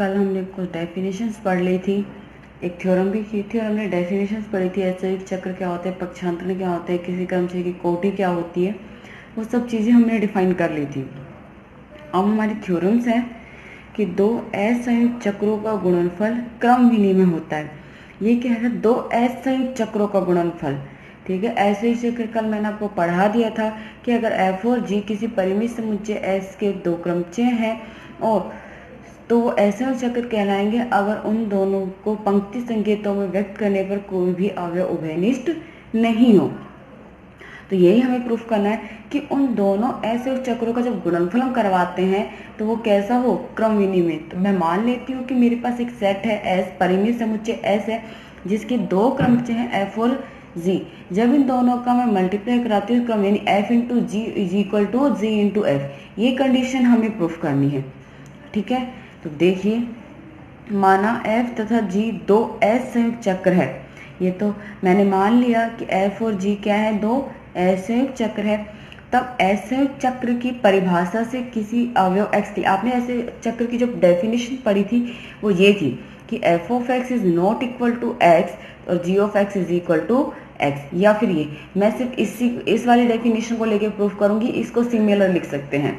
कल हमने कुछ डेफिनेशंस पढ़ ली थी, एक थ्योरम भी की थी और हमने डेफिनेशंस पढ़ी थी। ऐसे चक्र क्या होते हैं, पक्षांतरण क्या होते हैं, किसी क्रमचय की कोटि क्या होती है, वो सब चीज़ें हमने डिफाइन कर ली थी। अब हमारी थ्योरम्स हैं कि दो असंयुक्त चक्रों का गुणनफल क्रम विनिमय होता है। ये क्या है, दो असंयुक्त चक्रों का गुणनफल। ठीक है, ऐसे ही चक्र कल मैंने आपको पढ़ा दिया था कि अगर f और g किसी परिमित समुच्चय s के दो क्रमचय हैं और तो वो ऐसे चक्र कहलाएंगे अगर उन दोनों को पंक्ति संकेतों में व्यक्त करने पर कोई भी अवयव उभयनिष्ठ नहीं हो। तो यही हमें प्रूफ करना है कि उन दोनों ऐसे चक्रों का जब गुणनफल हम करवाते हैं तो वो कैसा हो, क्रम विनिमय। तो मैं मान लेती हूँ कि मेरे पास एक सेट है एस, परिमित समुच्चय एस है जिसके दो क्रमचय हैं एफ और जी। जब इन दोनों का मैं मल्टीप्लाई कराती हूँ क्रम, यानी F into G is equal to G into F, ये कंडीशन हमें प्रूफ करनी है। ठीक है, तो देखिए, माना f तथा g दो असंयुक्त चक्र है। ये तो मैंने मान लिया कि f और g क्या है, दो असंयुक्त चक्र है। तब असंयुक्त चक्र की परिभाषा से किसी अवयव x के, आपने ऐसे चक्र की जो डेफिनेशन पढ़ी थी वो ये थी कि f of x is not equal to x और g of x is equal to x। या फिर ये मैं सिर्फ इस वाली डेफिनेशन को लेके प्रूफ करूंगी, इसको सिमिलर लिख सकते हैं।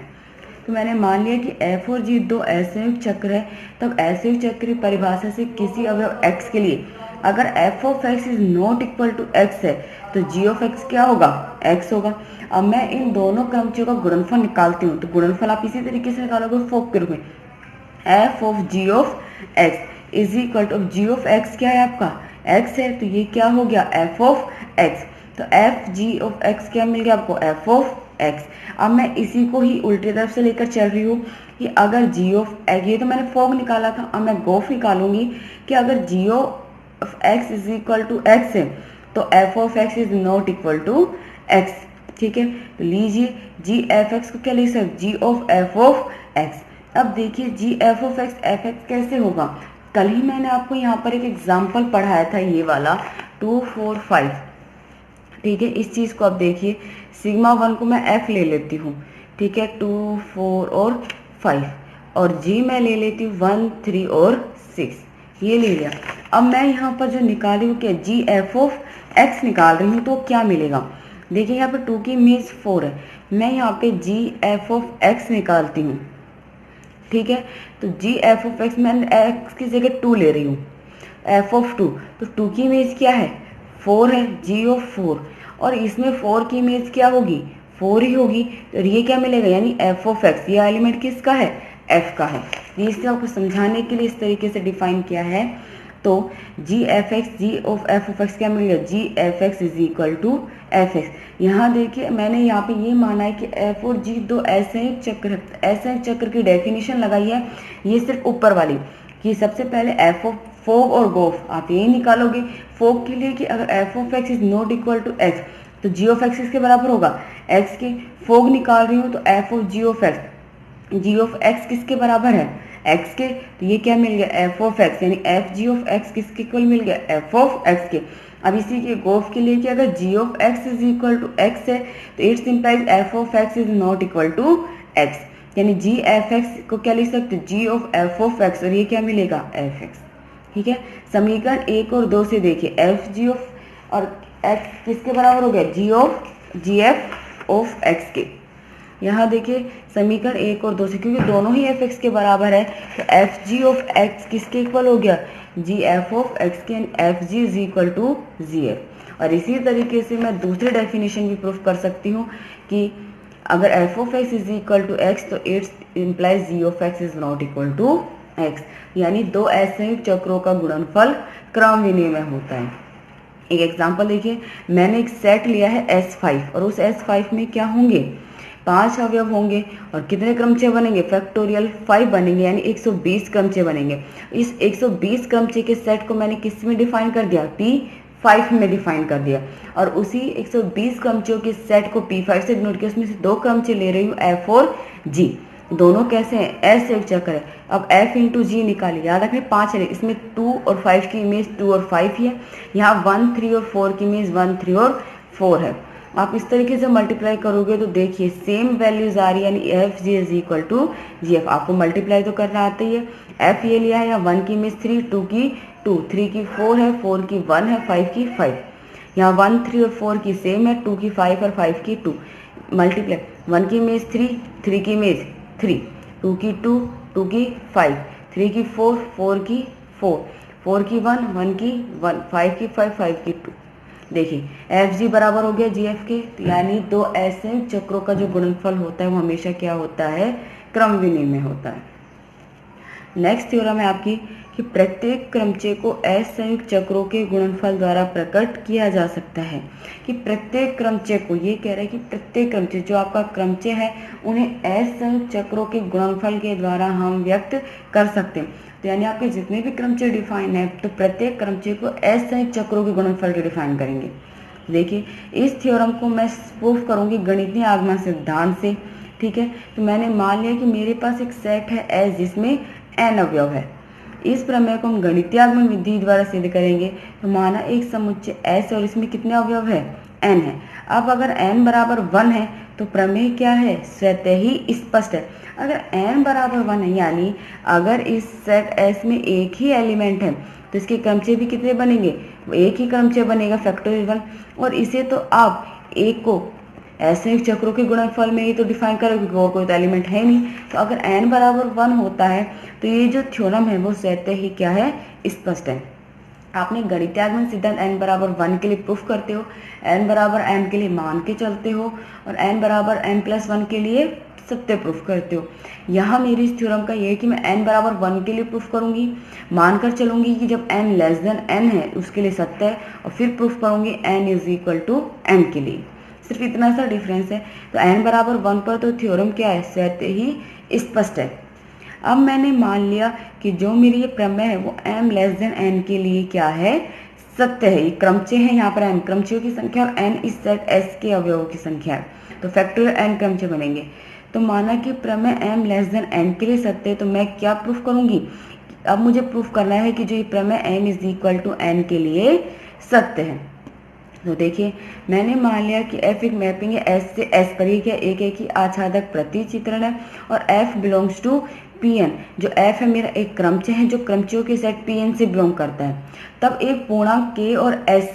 तो मैंने मान लिया कि f और g दो असंयुक्त चक्र है, तब असंयुक्त चक्र की परिभाषा से किसी अवयव x के लिए अगर f of x is not equal to x है तो g ऑफ x क्या होगा, x होगा। अब मैं इन दोनों क्रमचयों का गुणनफल निकालती हूँ, तो गुणनफल आप इसी तरीके से निकालोगे फोक के रूप में, f of g of x is equal to, g of x क्या है आपका, x है, तो ये क्या हो गया, f ऑफ x। तो f g ऑफ x क्या मिल गया आपको, f ऑफ x। अब मैं इसी को ही उल्टी तरफ से लेकर चल रही हूँ कि अगर g ऑफ x, ये तो मैंने फॉग निकाला था, अब मैं गोफ निकालूंगी कि अगर g of x is equal to x है तो f of x is not equal to x। ठीक है, तो लीजिए g f x को क्या लिख सकते, g of f of x। अब देखिए g f of x f x कैसे होगा, कल ही मैंने आपको यहाँ पर एक एग्जाम्पल पढ़ाया था, ये वाला 2 4 5। ठीक है, इस चीज़ को अब देखिए, सिग्मा 1 को मैं f ले लेती हूँ, ठीक है, 2 4 और 5, और g मैं ले लेती हूँ 1 3 और 6, ये ले लिया। अब मैं यहाँ पर जो निकाली हूँ क्या, जी एफ ऑफ x निकाल रही हूँ, तो क्या मिलेगा, देखिए यहाँ पे 2 की इमेज 4 है, मैं यहाँ पे जी एफ ऑफ x निकालती हूँ। ठीक है, तो जी एफ ऑफ x मैं x की जगह 2 ले रही हूँ, f ऑफ 2, तो 2 की इमेज क्या है, 4 है, g ऑफ 4, और इसमें 4 की इमेज क्या होगी, 4 ही होगी, तो ये क्या मिलेगा, यानी f ऑफ x, ये एलिमेंट किसका है, f का है। ये इससे आपको समझाने के लिए इस तरीके से डिफाइन किया है। तो g f x, ji of f of x क्या मिल गया, जी f x is equal to f x. यहाँ देखिए मैंने यहाँ पे ये माना है कि एफ और जी दो असंयुक्त चक्र, असंयुक्त चक्र की डेफिनेशन लगाई है, ये सिर्फ ऊपर वाली कि सबसे पहले एफ ऑफ फोग और गोफ आप यही निकालोगे फोग के लिए कि अगर F of x is not equal to x तो जी ऑफ एक्स किसके बराबर होगा, एक्स के। फोग निकाल रही हूँ तो F of G of X, ji of X किसके बराबर है, एक्स के, तो ये क्या मिल गया, एफ ऑफ एक्स, यानी एफ जी ऑफ एक्स किसके इक्वल मिल गया, एफ ऑफ एक्स के। अब इसी के गोफ के लिए कि अगर g of x is equal to x है तो it's implies f of x is not equal to x, यानी जी एफ एक्स को क्या लिख सकते, g of f of x, और ये क्या मिलेगा, एफ एक्स। ठीक है, समीकरण 1 और 2 से देखिए, एफ जी ऑफ और एक्स किसके बराबर हो गया, g of g F of x के। यहाँ देखिए समीकरण 1 और 2 से, क्योंकि दोनों ही एफ एक्स के बराबर है, तो एफ जी ऑफ एक्स किसके इक्वल हो गया, जी एफ ऑफ एक्स के, F G is equal to G F. और इसी तरीके से मैं दूसरी डेफिनेशन भी प्रूफ कर सकती हूँ कि अगर F of x is equal to x तो it's implies g of x is not equal to x, यानी दो असंयुक्त चक्रों का गुणनफल क्रम विनिमय होता है। एक एग्जाम्पल देखिए, मैंने एक सेट लिया है S5 और उस S5 में क्या होंगे, 5 अवयव होंगे और कितने क्रमचय बनेंगे, फैक्टोरियल 5 बनेंगे, यानी 120 क्रमचय बनेंगे। इस 120 क्रमचय के सेट को मैंने किस में डिफाइन कर दिया, P5 में डिफाइन कर दिया, और उसी 120 क्रमचयों के सेट को P5 से डिनोट किया, उसमें से 2 क्रमचय ले रही हूँ F और G, दोनों कैसे हैं, असंयुक्त चक्र है। अब f इंटू जी निकालिए, याद रखिए 5 है, इसमें 2 और 5 की इमेज 2 और 5 ही है, यहाँ 1 3 और 4 की इमेज 1 3 और 4 है। आप इस तरीके से मल्टीप्लाई करोगे तो देखिए सेम वैल्यूज आ रही है, यानी F G is equal to G F. आपको मल्टीप्लाई तो करना आता ही है। एफ ये लिया है, या 1 की इमेज 3, 2 की 2, 3 की 4 है, 4 की 1 है, 5 की 5। यहाँ 1, 3 और 4 की सेम है, 2 की 5 और 5 की 2। मल्टीप्लाई 1 की इमेज 3, 3 की इमेज 3, 2 की 2, 2 की 5, 3 की 4, 4 की 4, 4 की 1, 1 की 1, 5 की 5, 5 की 2। देखिए एफ जी बराबर हो गया जी एफ के, यानी दो ऐसे चक्रों का जो गुणनफल होता है वो हमेशा क्या होता है, क्रम विनिमय होता है। नेक्स्ट थ्योरम है आपकी कि प्रत्येक क्रमचय को असंयुक्त चक्रों के गुणनफल द्वारा प्रकट किया जा सकता है। कि प्रत्येक क्रमचय को, ये कह रहा है कि प्रत्येक क्रमचय जो आपका क्रमचय है उन्हें असंयुक्त चक्रों के गुणनफल के द्वारा हम व्यक्त कर सकते हैं। तो यानी आपके जितने भी क्रमचय डिफाइन है तो प्रत्येक क्रमचय को असंयुक्त चक्रों के गुणनफल के डिफाइन करेंगे। देखिए इस थ्योरम को मैं प्रूफ करूंगी गणितीय आगमन सिद्धांत से। ठीक है, तो मैंने मान लिया कि मेरे पास एक सेट है एस जिसमें एन अवयव है। इस प्रमेय को हम गणितीय आगमन विधि द्वारा सिद्ध करेंगे। तो माना एक समुच्चय एस और इसमें कितने अवयव है, एन है। अब अगर एन बराबर 1 है तो प्रमेय क्या है, स्वतः ही स्पष्ट है। अगर एन बराबर 1 है, यानी अगर इस सेट एस में एक ही एलिमेंट है तो इसके क्रमचय भी कितने बनेंगे, एक ही क्रमचय बनेगा, फैक्टोरियल 1। और इसे तो आप एक को असंयुक्त चक्रों के गुणनफल में ही तो डिफाइन करें, क्योंकि और कोई तो एलिमेंट है नहीं। तो अगर n बराबर 1 होता है तो ये जो थ्योरम है वो स्वतः ही क्या है, स्पष्ट है। आपने गणितीय आगमन सिद्धांत n बराबर 1 के लिए प्रूफ करते हो, n बराबर m के लिए मान के चलते हो, और n बराबर n+1 के लिए सत्य प्रूफ करते हो। यहाँ मेरी इस थ्योरम का ये है कि मैं n बराबर 1 के लिए प्रूफ करूंगी, मानकर चलूंगी कि जब n लेस देन n है उसके लिए सत्य है, और फिर प्रूफ करूंगी n is equal to m के लिए। सिर्फ इतना सा डिफरेंस है। तो n बराबर 1 पर तो थ्योरम क्या है, स्वतः ही स्पष्ट है। अब मैंने मान लिया कि जो मेरी ये प्रमेय है वो m लेस देन n के लिए क्या है, सत्य है। ये क्रमचय है, यहाँ पर m क्रमचयों की संख्या और n इस सेट s के अवयवों की संख्या है, तो फैक्टोरियल n क्रमचय बनेंगे। तो माना कि प्रमेय m लेस देन n के लिए सत्य है, तो मैं क्या प्रूफ करूंगी, अब मुझे प्रूफ करना है कि जो ये प्रमेय m is equal to n के लिए सत्य है। तो देखिए मैंने मान लिया कि f एक मैपिंग है s से s पर, ही क्या एक एक ही आच्छादक प्रतिचित्रण है, और f बिलोंग्स टू Pn। जो f है मेरा एक क्रमचय है जो क्रमचयों के सेट Pn से बिलोंग करता है। तब एक पूर्णांक k और s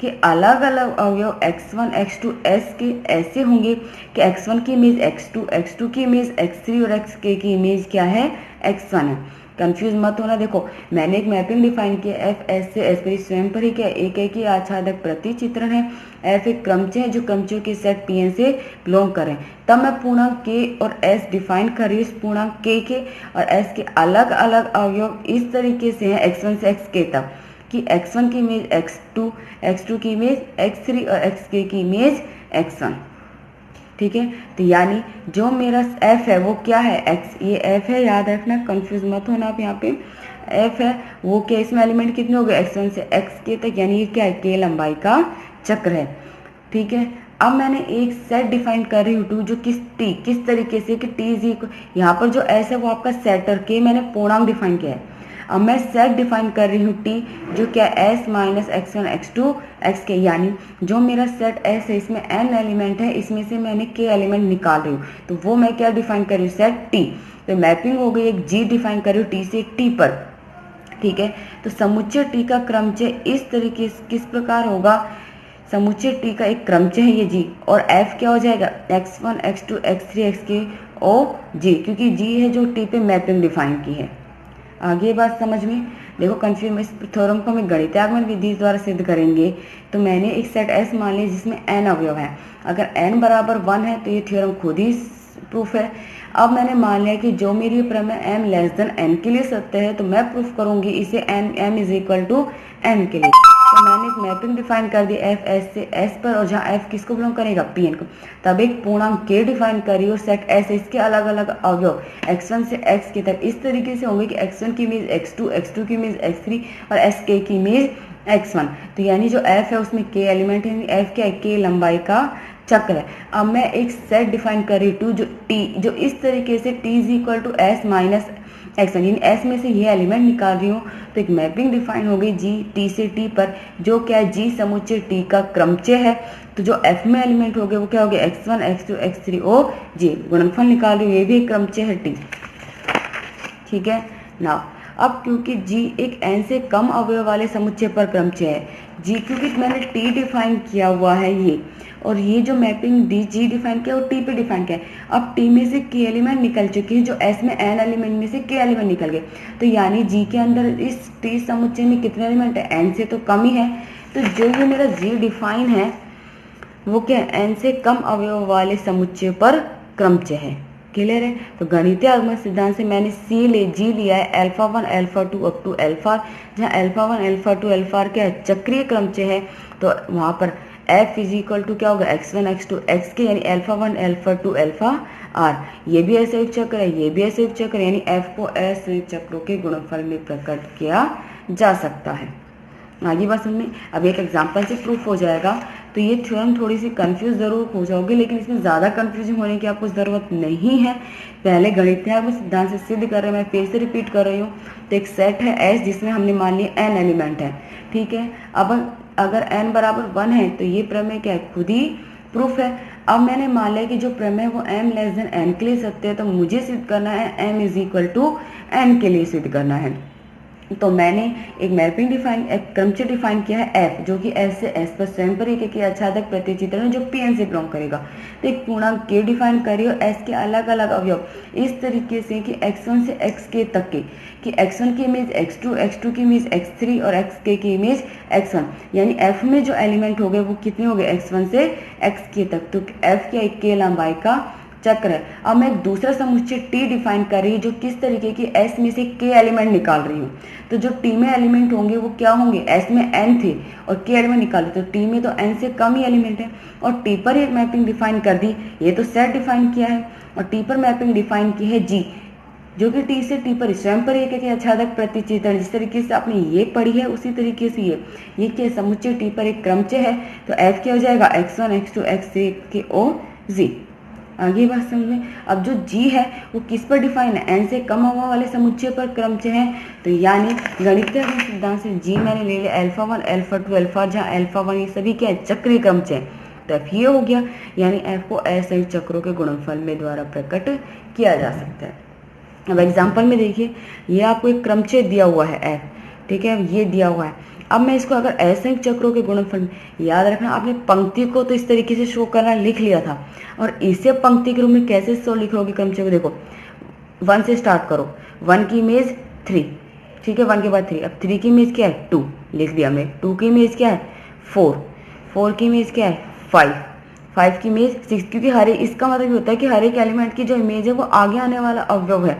के अलग अलग अवयव x1 x2 s के ऐसे होंगे कि x1 की इमेज x2, x2 की इमेज x3 और xk की इमेज क्या है, x1 है। कंफ्यूज मत होना। देखो मैंने एक मैपिंग डिफाइन किया, एफ एस से एस पर स्वयं पर ही क्या एक ही आच्छादक प्रतिचित्रण है। एफ एक क्रमचय है जो क्रमचयों के सेट Pn से बिलोंग करें। तब मैं पूर्णांक k और s डिफाइन कर रही हूँ। इस पूर्णांक k के और s के अलग अलग अवयव इस तरीके से हैं x1 से xk तक, कि x1 की इमेज x2, x2 की इमेज x3 और xk की इमेज x1। ठीक है, तो यानी जो मेरा f है वो क्या है, x, ये f है, याद रखना, कंफ्यूज मत होना आप। यहाँ पे f है वो क्या, इसमें एलिमेंट कितने हो गए, x1 से xk तक, यानी ये क्या है, k लंबाई का चक्र है। ठीक है, अब मैंने एक सेट डिफाइन कर रही हूँ टू, जो किस तरीके से कि t इज इक्वल, यहाँ पर जो s है वो आपका सेट और k मैंने पूर्णांक डिफाइन किया है। अब मैं सेट डिफाइन कर रही हूँ t, जो क्या s minus x1 x2 xk, यानी जो मेरा सेट s है इसमें n एलिमेंट है, इसमें से मैंने k एलिमेंट निकाल रही हूँ, तो वो मैं क्या डिफाइन कर रही हूँ, सेट t। तो मैपिंग हो गई, एक g डिफाइन कर रही हूँ t से एक t पर। ठीक है, तो समुच्चय t का क्रमचय इस तरीके से किस प्रकार होगा, समुच्चय t का एक क्रमचय है ये g, और f क्या हो जाएगा, x1 x2 x3 xk ओ g, क्योंकि g है जो t पे मैपिंग डिफाइन की है। आगे बात समझ में। देखो कंफ्यूज, इस थ्योरम को हम गणितीय आगमन विधि द्वारा सिद्ध करेंगे। तो मैंने एक सेट S मान लिया जिसमें n अवयव है। अगर n बराबर 1 है तो ये थ्योरम खुद ही प्रूफ है। अब मैंने मान लिया कि जो मेरी प्रमेय m लेस देन n के लिए सत्य है, तो मैं प्रूफ करूंगी इसे m is equal to n के लिए। तो मैंने एक मैपिंग डिफाइन कर दी f s से s पर, और जहाँ f किसको बिलोंग करेगा, Pn को। तब एक पूर्णांक k डिफाइन करी और सेट s, इसके अलग अलग अवयव x1 से xk तक इस तरीके से होंगे कि x1 की इमेज x2, x2 की इमेज x3 और xk की इमेज x1। तो यानी जो f है उसमें k एलिमेंट है, f क्या है, k लंबाई का चक्र है। अब मैं एक सेट डिफाइन कर रही हूँ जो t, जो इस तरीके से t is equal to s minus x1, यानी s में से ये एलिमेंट निकाल रही हूँ तो एक मैपिंग डिफाइन हो गई g t से t पर, जो क्या है g समुच्चय t का क्रमचय है। तो जो f में एलिमेंट हो गए वो क्या हो गया x1 x2 x3 ओ g, गुणनफल निकाल रही हूँ, ये भी एक क्रमचय है t। ठीक है ना। अब क्योंकि g एक n से कम अवयव वाले समुच्चय पर क्रमचय है, g क्योंकि मैंने t डिफाइन किया हुआ है ये, और ये जो मैपिंग डी जी डिफाइन किया और टी पे डिफाइन किया है। अब टी में से के एलिमेंट निकल चुके हैं, जो एस में एन एलिमेंट में से के एलिमेंट निकल गए, तो यानी जी के अंदर इस टी समुच्चय में कितने एलिमेंट है, एन से तो कम ही है। तो जो ये मेरा जी डिफाइन है वो क्या है, एन से कम अवयव वाले समुच्चय पर क्रमचय है। क्लियर है। तो गणितीय आगमन सिद्धांत से मैंने जी लिया है alpha 1 alpha 2 up to alpha, जहाँ अल्फा 1 अल्फा 2 अल्फा क्या है, चक्रीय क्रमचय है। तो वहाँ पर f इज इक्वल टू क्या होगा x1 x2 xk, यानी अल्फा 1 अल्फा 2 अल्फा r। ये भी असंयुक्त चक्र है, ये भी असंयुक्त चक्र है, यानी f को असंयुक्त चक्रों के गुणनफल में प्रकट किया जा सकता है। आगे बात समझ में। अब एक एग्जांपल से प्रूफ हो जाएगा। तो ये थ्योरम थोड़ी सी कंफ्यूज जरूर हो जाओगे, लेकिन इसमें ज़्यादा कंफ्यूजन होने की आपको ज़रूरत नहीं है। पहले गणितीय आगमन सिद्धांत से सिद्ध कर रहे हैं, मैं फिर से रिपीट कर रही हूँ। तो एक सेट है एस जिसमें हमने मान लिया n एलिमेंट है। ठीक है। अब अगर n बराबर 1 है तो ये प्रमेय क्या है, खुद ही प्रूफ है। अब मैंने मान लिया कि जो प्रमेय वो m लेस देन n के लिए सत्य है, तो मुझे सिद्ध करना है m is equal to n के लिए सिद्ध करना है। तो मैंने एक मैपिंग डिफाइन, एक क्रमचय डिफाइन किया है f, जो कि s से s पर स्वयं पर एक आच्छादक प्रतिचित्रण है जो Pn से बिलोंग करेगा। तो एक पूर्णांक k डिफाइन करिए और s के अलग अलग अवयव इस तरीके से कि x1 से xk तक के, कि x1 की इमेज x2, x2 की इमेज x3 और xk की इमेज x1, यानी f में जो एलिमेंट हो गए वो कितने हो गए, x1 से xk तक। तो f क्या एक k लंबाई का चक्र है। अब मैं एक दूसरा समुच्चय T डिफाइन कर रही हूँ, जो किस तरीके की S में से K एलिमेंट निकाल रही हूँ। तो जो T में एलिमेंट होंगे वो क्या होंगे, S में N थे और K एलिमेंट निकाले, तो T में तो N से कम ही एलिमेंट है। और T पर एक मैपिंग डिफाइन कर दी, ये तो सेट डिफाइन किया है, और T पर मैपिंग डिफाइन की है G, जो कि T से T पर स्वयं पर एक आच्छादक प्रतिचित्रण, जिस तरीके से आपने ये पढ़ी है उसी तरीके से ये क्या समुच्चय T पर एक क्रमचय है। तो F क्या हो जाएगा, x1 x2 x3 के ओ जी। आगे बात समझ में। अब जो G है वो किस पर डिफाइन है, n से कम अवयव वाले समुच्चय पर क्रमचय है। तो यानी गणितीय सिद्धांत से G मैंने ले लिया अल्फा 1 अल्फा 2 अल्फा, जहाँ अल्फा 1 ये सभी क्या है, चक्रीय क्रमचय। तो F ये हो गया, यानी F को असंयुक्त चक्रों के गुणनफल में द्वारा प्रकट किया जा सकता है। अब एग्जाम्पल में देखिए, ये आपको एक क्रमचय दिया हुआ है F, ठीक है, ये दिया हुआ है। अब मैं इसको अगर असंयुक्त चक्रों के गुणनफल में, याद रखना आपने पंक्ति को तो इस तरीके से शो करना लिख लिया था, और इसे पंक्ति के रूप में कैसे शो लिख लोगे क्रमचय को, देखो 1 से स्टार्ट करो, 1 की इमेज 3, ठीक है, 1 के बाद 3, अब 3 की इमेज क्या है 2 लिख दिया हमने, 2 की इमेज क्या है 4, 4 की इमेज क्या है 5, 5 की इमेज 6, क्योंकि हर एक, इसका मतलब ये होता है कि हर एक एलिमेंट की जो इमेज है वो आगे आने वाला अवयव है।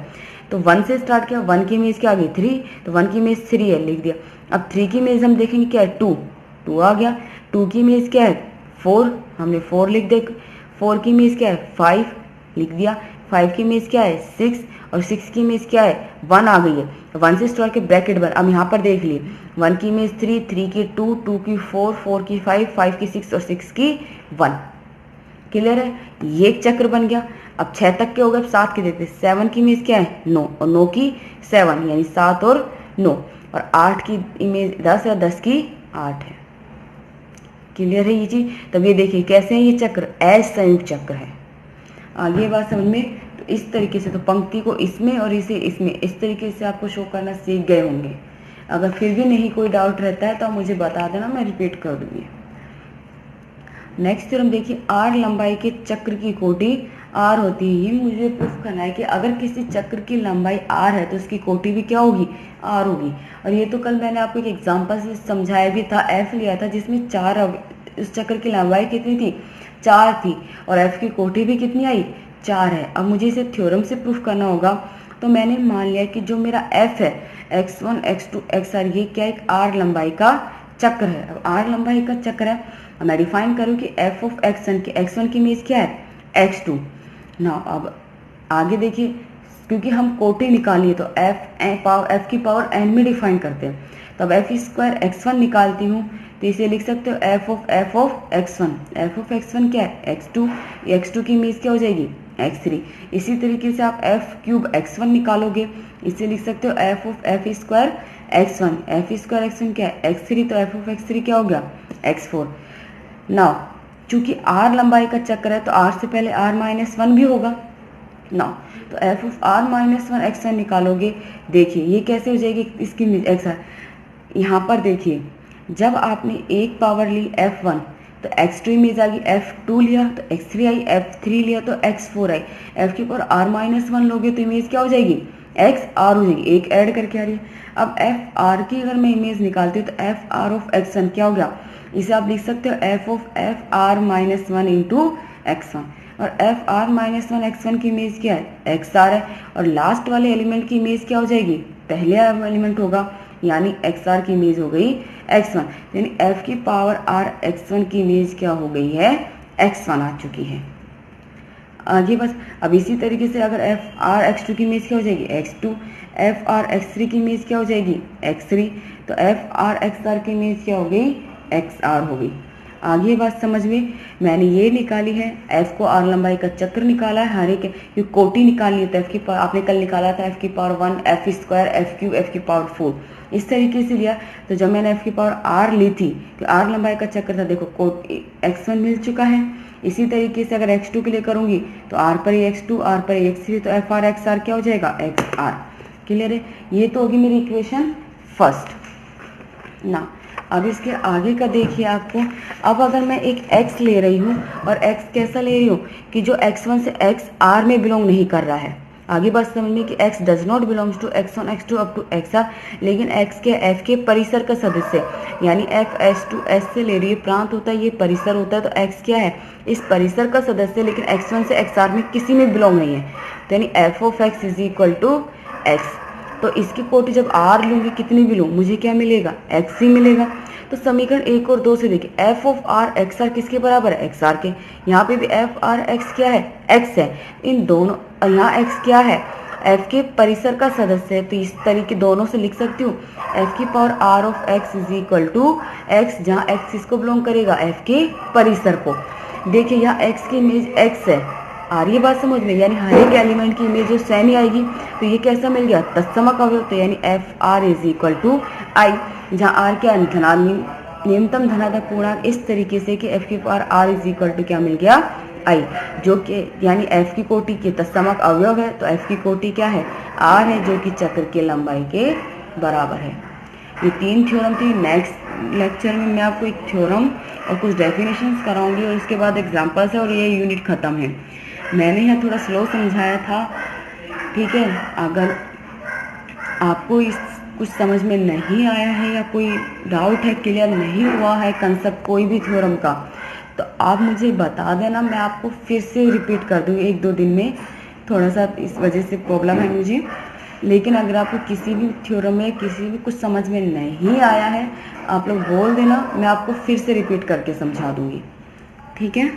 तो 1 से स्टार्ट किया, 1 की इमेज क्या आ गई 3, तो 1 की इमेज 3 है लिख दिया। अब 3 की इमेज हम देखेंगे क्या है 2, 2 आ गया। 2 की इमेज क्या है 4, हमने 4 लिख दिया। 4 की इमेज क्या है 5 लिख दिया। 5 की इमेज क्या है 6, और 6 की इमेज क्या है 1 आ गई है। 1 से स्टार्ट के ब्रैकेट बन, अब यहाँ पर देख लिए 1 की इमेज 3, 3 की 2, 2 की 4, 4 की 5, 5 की 6 और 6 की 1। क्लियर है, ये एक चक्र बन गया। अब 6 तक के हो गए, अब 7 के देखते, 7 की इमेज क्या है 9, और 9 की 7, यानी 7 और 9, और 8 की इमेज 10 और 10 की 8 है। क्लियर है ये चीज। तब ये देखिए कैसे है ये चक्र, असंयुक्त चक्र है। आगे बात समझ में। तो इस तरीके से तो पंक्ति को इसमें और इसे इसमें इस तरीके से आपको शो करना सीख गए होंगे। अगर फिर भी नहीं कोई डाउट रहता है तो आप मुझे बता देना, मैं रिपीट कर दूंगी। नेक्स्ट थ्योरम देखिए, आर लंबाई के चक्र की कोटि आर होती है। ये मुझे प्रूफ करना है कि अगर किसी चक्र की लंबाई आर है तो उसकी कोटि भी क्या होगी, आर होगी। और ये तो कल मैंने आपको एक एग्जांपल से समझाया भी था, एफ लिया था जिसमें 4, उस चक्र की लंबाई कितनी थी 4 थी, और एफ की कोटि भी कितनी आई 4 है। अब मुझे इसे थ्योरम से प्रूफ करना होगा। तो मैंने मान लिया कि जो मेरा एफ है x1 x2 xr, ये क्या एक आर लंबाई का चक्र है। अब आर लंबाई का चक्र है, मैं डिफाइन करूँ कि f ऑफ x1 की इमेज क्या है x2 ना। अब आगे देखिए, क्योंकि हम कोटि निकाली है तो f की पावर n में डिफाइन करते हैं। तो अब f स्क्वायर x1 निकालती हूँ तो इसे लिख सकते हो f ऑफ x1 क्या है x2 की इमेज क्या हो जाएगी x3। इसी तरीके से आप एफ क्यूब x1 निकालोगे, इसे लिख सकते हो F of F square x1। F square x1 क्या है x3, तो एफ ऑफ x3 क्या हो गया x4। नाउ चूंकि r लंबाई का चक्र है तो r से पहले r माइनस 1 भी होगा। नाउ तो F of r minus 1 x1 निकालोगे, देखिए ये कैसे हो जाएगी इसकी x। यहाँ पर देखिए जब आपने एक पावर ली f1 तो x2 इमेज आ गई, f2 लिया तो x3 आई, f3 लिया तो x4 आई। f की पावर r माइनस 1 लोगे तो इमेज क्या हो जाएगी xr हो जाएगी, एक ऐड करके आ रही है। अब fr की अगर मैं इमेज निकालती हूँ तो fr ऑफ x1 क्या हो गया, इसे आप लिख सकते हो f of fr minus 1 into x1। और fr माइनस 1 x1 की इमेज क्या है xr है, और लास्ट वाले एलिमेंट की इमेज क्या हो जाएगी, पहले एलिमेंट होगा, यानी xr की इमेज हो गई x1, यानी f की पावर r x1 की इमेज क्या हो गई है x1 आ चुकी है। आगे बस अब इसी तरीके से अगर f r x2 की इमेज क्या हो जाएगी x2, f r x3 की इमेज क्या हो जाएगी x3, तो f r x r की इमेज क्या हो गई xr हो गई। आगे बात समझ में, मैंने ये निकाली है f को r लंबाई का चक्र निकाला है, हर एक ये कोटि निकालनी है तो f की पावर आपने कल निकाला था f की power 1 f square f cube f की पावर 4 इस तरीके से लिया। तो जब मैंने f की पावर r ली थी तो r लंबाई का चक्कर था, देखो कोट x1 मिल चुका है। इसी तरीके से अगर x2 के लिए करूंगी तो r पर x2 r पर x3, तो f r x r क्या हो जाएगा xr। क्लियर है, ये तो होगी मेरी इक्वेशन फर्स्ट ना। अब इसके आगे का देखिए आपको, अब अगर मैं एक x ले रही हूँ और x कैसा ले रही हूँ कि जो x1 से xr में बिलोंग नहीं कर रहा है। आगे बात समझने की x does not belongs to x1 x2 up to xr, लेकिन x के f के परिसर का सदस्य, यानी f s2 s से ले रही है, प्रांत होता है ये परिसर होता है, तो x क्या है इस परिसर का सदस्य, लेकिन x1 से xr में किसी में बिलोंग नहीं है, तो यानी f of x is equal to x। तो इसकी कोटि जब r लूंगी कितनी भी लूँ मुझे क्या मिलेगा x ही मिलेगा। तो समीकरण 1 और 2 से देखिए f of r x r किसके बराबर है xr के, यहाँ पे भी f r x क्या है x है, इन दोनों यहाँ x क्या है f के परिसर का सदस्य है, तो इस तरीके दोनों से लिख सकती हूँ f की power r of x is equal to x, जहाँ x इसको बिलोंग करेगा f के परिसर को। देखिए यहाँ x की इमेज x है, आ रही है बात समझ में, यानी हर एक एलिमेंट की इमेज जो सेम ही आएगी, तो ये कैसा मिल गया तत्समक अवयव, तो यानी f R is equal to I, जहाँ आर क्या न्यूनतम धनात्मक पूर्णांक इस तरीके से कि एफ की power R is equal to क्या मिल गया आई, जो कि यानी एफ की कोटि के तत्समक अवयव है, तो एफ की कोटि क्या है आर है, जो कि चक्र की लंबाई के बराबर है। ये 3 थ्योरम थी। नेक्स्ट लेक्चर में मैं आपको एक थ्योरम और कुछ डेफिनेशंस कराऊंगी और इसके बाद एग्जांपल्स है और ये यूनिट खत्म है। मैंने यहाँ थोड़ा स्लो समझाया था, ठीक है। अगर आपको इस कुछ समझ में नहीं आया है या कोई डाउट है, क्लियर नहीं हुआ है कंसेप्ट कोई भी थ्योरम का, तो आप मुझे बता देना, मैं आपको फिर से रिपीट कर दूँ 1-2 दिन में। थोड़ा सा इस वजह से प्रॉब्लम है मुझे, लेकिन अगर आपको किसी भी थ्योरम में किसी भी कुछ समझ में नहीं आया है आप लोग बोल देना, मैं आपको फिर से रिपीट करके समझा दूँगी, ठीक है।